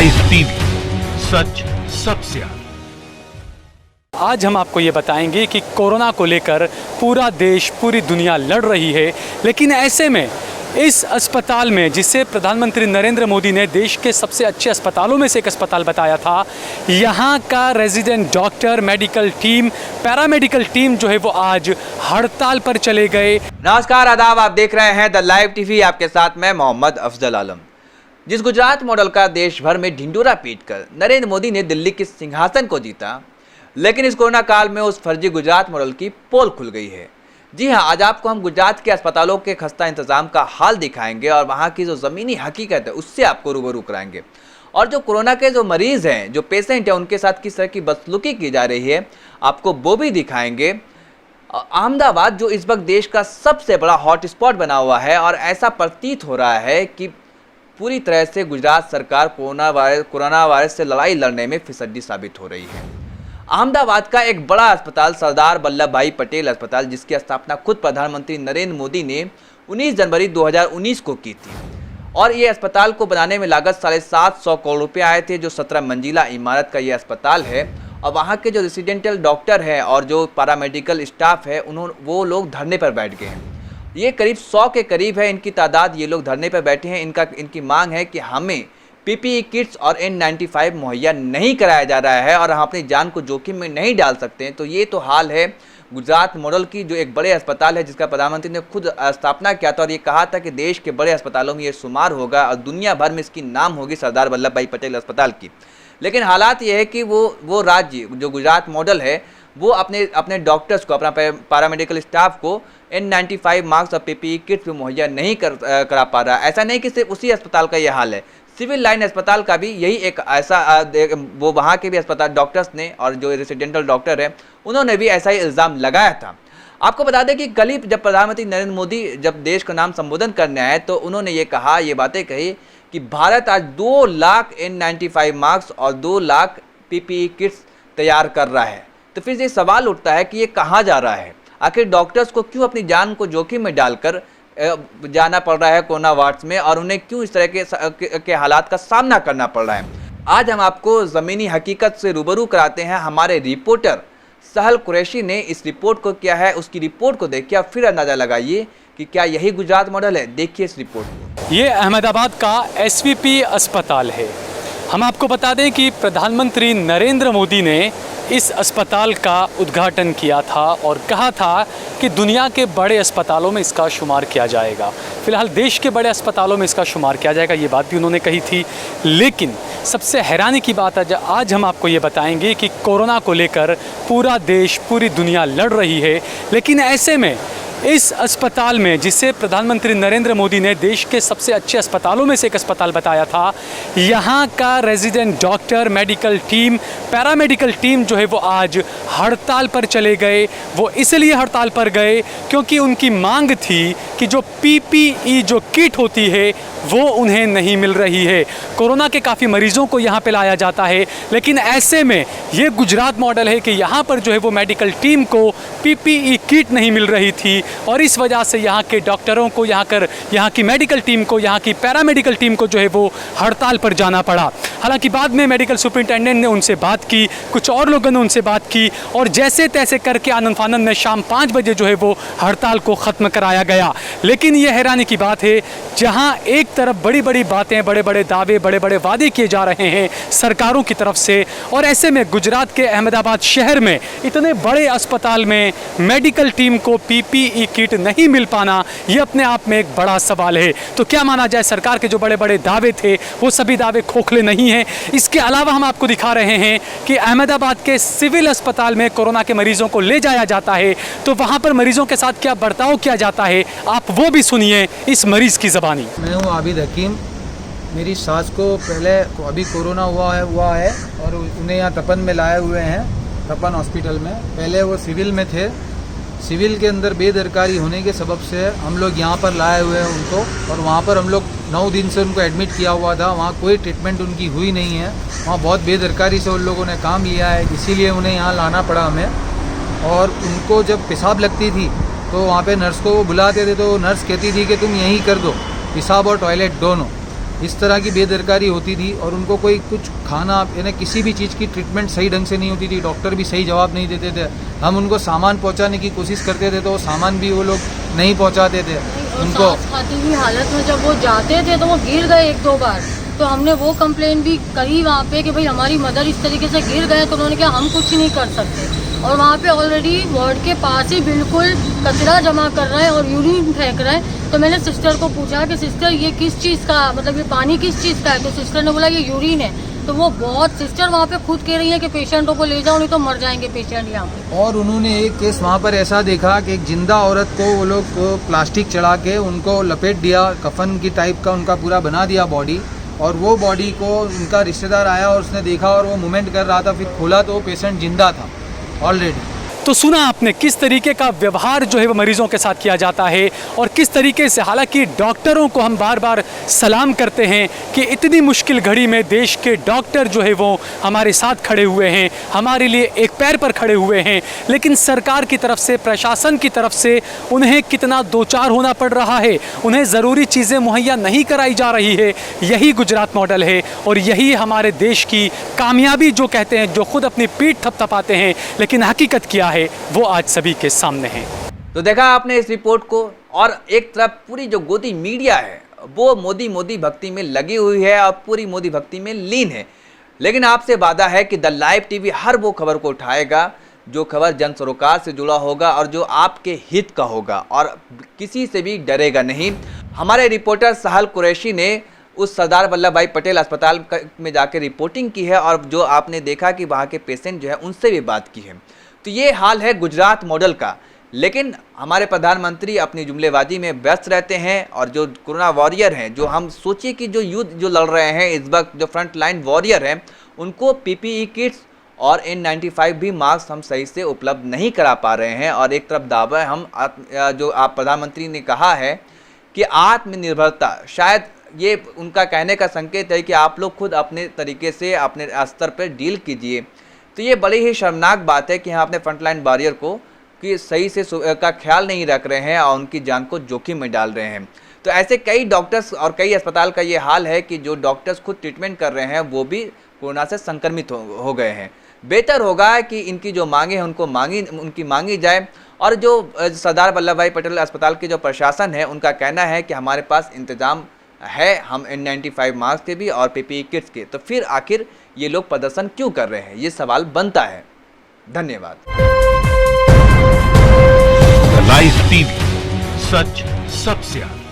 Live TV, सच सबसे आगे। आज हम आपको ये बताएंगे कि कोरोना को लेकर पूरा देश, पूरी दुनिया लड़ रही है, लेकिन ऐसे में इस अस्पताल में, जिसे प्रधानमंत्री नरेंद्र मोदी ने देश के सबसे अच्छे अस्पतालों में से एक अस्पताल बताया था, यहाँ का resident doctor, medical team, paramedical team जो है वो आज हड़ताल पर चले गए। नमस्कार, आदाब, आप देख रहे हैं द लाइव टीवी। आपके साथ मैं मोहम्मद अफजल आलम। जिस गुजरात मॉडल का देश भर में ढिंडोरा पीटकर नरेंद्र मोदी ने दिल्ली के सिंहासन को जीता, लेकिन इस कोरोना काल में उस फर्जी गुजरात मॉडल की पोल खुल गई है। जी हां, आज आपको हम गुजरात के अस्पतालों के खस्ता इंतजाम का हाल दिखाएंगे और वहां की जो ज़मीनी हकीकत है उससे आपको रूबरू कराएंगे। और जो कोरोना के जो मरीज़ हैं, जो पेशेंट हैं, उनके साथ किस तरह की बदसलूकी की जा रही है, आपको वो भी दिखाएंगे। अहमदाबाद जो इस वक्त देश का सबसे बड़ा हॉटस्पॉट बना हुआ है, और ऐसा प्रतीत हो रहा है कि पूरी तरह से गुजरात सरकार कोरोना वायरस से लड़ाई लड़ने में फिसड्डी साबित हो रही है। अहमदाबाद का एक बड़ा अस्पताल सरदार वल्लभ भाई पटेल अस्पताल, जिसकी स्थापना खुद प्रधानमंत्री नरेंद्र मोदी ने 19 जनवरी 2019 को की थी, और ये अस्पताल को बनाने में लागत 750 करोड़ रुपए आए थे। जो 17 मंजिला इमारत का ये अस्पताल है, और वहाँ के जो रेसिडेंटल डॉक्टर हैं और जो पैरामेडिकल स्टाफ है, वो लोग धरने पर बैठ गए हैं। ये करीब 100 के करीब है इनकी तादाद। ये लोग धरने पर बैठे हैं। इनकी मांग है कि हमें पीपीई किट्स और N95 मुहैया नहीं कराया जा रहा है, और हम अपनी जान को जोखिम में नहीं डाल सकते हैं। तो ये तो हाल है गुजरात मॉडल की, जो एक बड़े अस्पताल है जिसका प्रधानमंत्री ने खुद स्थापना किया था, और ये कहा था कि देश के बड़े अस्पतालों में ये शुमार होगा और दुनिया भर में इसकी नाम होगी सरदार वल्लभ भाई पटेल अस्पताल की। लेकिन हालात ये है कि वो राज्य जो गुजरात मॉडल है, वो अपने डॉक्टर्स को, अपना पैरामेडिकल स्टाफ को N95 मास्क और पीपीई किट्स भी मुहैया नहीं करा पा रहा। ऐसा नहीं कि सिर्फ उसी अस्पताल का ये हाल है, सिविल लाइन अस्पताल का भी यही एक ऐसा वो वहाँ के भी अस्पताल डॉक्टर्स ने, और जो रेसिडेंटल डॉक्टर है, उन्होंने भी ऐसा ही इल्ज़ाम लगाया था। आपको बता दें कि कल ही जब प्रधानमंत्री नरेंद्र मोदी जब देश का नाम संबोधन करने आए, तो उन्होंने ये बातें कही कि भारत आज 2 लाख N95 मास्क और 2 लाख पीपीई किट्स तैयार कर रहा है। तो फिर ये सवाल उठता है कि ये कहाँ जा रहा है? आखिर डॉक्टर्स को क्यों अपनी जान को जोखिम में डालकर जाना पड़ रहा है कोरोना वार्ड्स में, और उन्हें क्यों इस तरह के हालात का सामना करना पड़ रहा है? आज हम आपको ज़मीनी हकीकत से रूबरू कराते हैं। हमारे रिपोर्टर सहल कुरैशी ने इस रिपोर्ट को किया है। उसकी रिपोर्ट को देखिए, फिर अंदाज़ा लगाइए कि क्या यही गुजरात मॉडल है। देखिए इस रिपोर्ट को। ये अहमदाबाद का SVP अस्पताल है। हम आपको बता दें कि प्रधानमंत्री नरेंद्र मोदी ने इस अस्पताल का उद्घाटन किया था और कहा था कि दुनिया के बड़े अस्पतालों में इसका शुमार किया जाएगा। फ़िलहाल देश के बड़े अस्पतालों में इसका शुमार किया जाएगा, ये बात भी उन्होंने कही थी। लेकिन सबसे हैरानी की बात है, आज हम आपको ये बताएंगे कि कोरोना को लेकर पूरा देश, पूरी दुनिया लड़ रही है, लेकिन ऐसे में इस अस्पताल में, जिसे प्रधानमंत्री नरेंद्र मोदी ने देश के सबसे अच्छे अस्पतालों में से एक अस्पताल बताया था, यहाँ का resident doctor, medical team, paramedical team जो है वो आज हड़ताल पर चले गए। वो इसलिए हड़ताल पर गए क्योंकि उनकी मांग थी कि जो पीपीई जो किट होती है वो उन्हें नहीं मिल रही है। कोरोना के काफ़ी मरीजों को यहाँ पे लाया जाता है, लेकिन ऐसे में ये गुजरात मॉडल है कि यहाँ पर जो है वो मेडिकल टीम को पीपीई किट नहीं मिल रही थी, और इस वजह से यहाँ के डॉक्टरों को, यहाँ की मेडिकल टीम को, यहाँ की पैरामेडिकल टीम को जो है वो हड़ताल पर जाना पड़ा। हालांकि बाद में मेडिकल सुपरिटेंडेंट ने उनसे बात की, कुछ और लोगों ने उनसे बात की, और जैसे तैसे करके आनंद फानंद में शाम 5 बजे जो है वो हड़ताल को ख़त्म कराया गया। लेकिन ये हैरानी की बात है, जहाँ एक तरफ बड़ी बड़ी बातें, बड़े बड़े दावे, बड़े बड़े वादे किए जा रहे हैं सरकारों की तरफ से, और ऐसे में गुजरात के अहमदाबाद शहर में इतने बड़े अस्पताल में मेडिकल टीम को पीपीई किट नहीं मिल पाना, ये अपने आप में एक बड़ा सवाल है। तो क्या माना जाए, सरकार के जो बड़े बड़े दावे थे वो सभी दावे खोखले नहीं हैं। इसके अलावा हम आपको दिखा रहे हैं कि अहमदाबाद के सिविल अस्पताल में कोरोना के मरीजों को ले जाया जाता है, तो वहाँ पर मरीजों के साथ क्या बर्ताव किया जाता है, आप वो भी सुनिए इस मरीज की ज़बानी। मैं हूँ आबिद हकीम। मेरी सास को पहले अभी कोरोना हुआ है और उन्हें यहाँ तपन में लाए हुए हैं, तपन हॉस्पिटल में। पहले वो सिविल में थे। सिविल के अंदर बेदरकारी होने के सबब से हम लोग यहाँ पर लाए हुए हैं उनको, और वहाँ पर हम लोग 9 दिन से उनको एडमिट किया हुआ था। वहाँ कोई ट्रीटमेंट उनकी हुई नहीं है। वहाँ बहुत बेदरकारी से उन लोगों ने काम लिया है, इसीलिए उन्हें यहाँ लाना पड़ा हमें। और उनको जब पेशाब लगती थी तो वहाँ पे नर्स को वो बुलाते थे, तो नर्स कहती थी कि तुम यहीं कर दो, पेशाब और टॉयलेट दोनों। इस तरह की बेदरकारी होती थी और उनको कोई कुछ खाना यानी किसी भी चीज़ की ट्रीटमेंट सही ढंग से नहीं होती थी, डॉक्टर भी सही जवाब नहीं देते थे। हम उनको सामान पहुंचाने की कोशिश करते थे तो वो सामान भी वो लोग नहीं पहुंचाते थे उनको। सांस खाती हुई हालत में जब वो जाते थे तो वो गिर गए 1-2 बार, तो हमने वो कंप्लेन भी करी वहाँ पे कि भाई हमारी मदर इस तरीके से गिर गए, तो उन्होंने कहा हम कुछ नहीं कर सकते। और वहाँ पे ऑलरेडी वार्ड के पास ही बिल्कुल कचरा जमा कर रहे हैं और यूरिन फेंक रहे हैं। तो मैंने सिस्टर को पूछा कि सिस्टर ये किस चीज़ का, मतलब ये पानी किस चीज़ का है? तो सिस्टर ने बोला ये यूरिन है। तो वो बहुत, सिस्टर वहाँ पे खुद कह रही है कि पेशेंटों को ले जाओ नहीं तो मर जाएंगे पेशेंट यहाँ पे। और उन्होंने एक केस वहाँ पर ऐसा देखा कि एक जिंदा औरत को वो लोग प्लास्टिक चढ़ा के उनको लपेट दिया, कफन की टाइप का उनका पूरा बना दिया बॉडी, और वो बॉडी को उनका रिश्तेदार आया और उसने देखा और वो मूवमेंट कर रहा था, फिर खोला तो वो पेशेंट जिंदा था ऑलरेडी। तो सुना आपने किस तरीके का व्यवहार जो है वो मरीजों के साथ किया जाता है और किस तरीके से, हालांकि डॉक्टरों को हम बार बार सलाम करते हैं कि इतनी मुश्किल घड़ी में देश के डॉक्टर जो है वो हमारे साथ खड़े हुए हैं, हमारे लिए एक पैर पर खड़े हुए हैं, लेकिन सरकार की तरफ से, प्रशासन की तरफ से उन्हें कितना दो चार होना पड़ रहा है, उन्हें ज़रूरी चीज़ें मुहैया नहीं कराई जा रही है। यही गुजरात मॉडल है और यही हमारे देश की कामयाबी जो कहते हैं, जो खुद अपनी पीठ थपथपाते हैं लेकिन हकीकत क्या है वो आज सभी के सामने है। तो देखा आपने इस रिपोर्ट को, और एक तरफ पूरी जो गोदी मीडिया है वो मोदी भक्ति में लगी हुई है और पूरी मोदी भक्ति में लीन है। लेकिन आपसे वादा है कि द लाइव टीवी हर वो खबर को उठाएगा जो खबर जन सरोकार से जुड़ा होगा और जो आपके हित का होगा, और किसी से भी डरेगा नहीं। हमारे रिपोर्टर साहल कुरैशी ने उस सरदार वल्लभ भाई पटेल अस्पताल में जाकर रिपोर्टिंग की है और जो आपने देखा कि वहाँ के पेशेंट जो है उनसे भी बात की है। तो ये हाल है गुजरात मॉडल का। लेकिन हमारे प्रधानमंत्री अपनी जुमलेबाजी में व्यस्त रहते हैं और जो कोरोना वॉरियर हैं, जो हम सोचिए कि जो युद्ध जो लड़ रहे हैं इस वक्त, जो फ्रंट लाइन वॉरियर हैं, उनको पीपीई किट्स और N95 भी मास्क हम सही से उपलब्ध नहीं करा पा रहे हैं। और एक तरफ दावा है हम जो आप प्रधानमंत्री ने कहा है कि आत्मनिर्भरता, शायद ये उनका कहने का संकेत है कि आप लोग खुद अपने तरीके से अपने स्तर पर डील कीजिए। तो ये बड़ी ही शर्मनाक बात है कि हम अपने फ्रंटलाइन वॉरियर को कि सही से का ख्याल नहीं रख रहे हैं और उनकी जान को जोखिम में डाल रहे हैं। तो ऐसे कई डॉक्टर्स और कई अस्पताल का ये हाल है कि जो डॉक्टर्स खुद ट्रीटमेंट कर रहे हैं वो भी कोरोना से संक्रमित हो गए हैं। बेहतर होगा कि इनकी जो मांगे हैं उनकी मांगी जाए। और जो सरदार वल्लभ भाई पटेल अस्पताल के जो प्रशासन है उनका कहना है कि हमारे पास इंतजाम है, हम N95 मास्क के भी और पीपीई किट्स के, तो फिर आखिर ये लोग प्रदर्शन क्यों कर रहे हैं, ये सवाल बनता है। धन्यवाद। लाइव टीवी, सच सबसे आगे।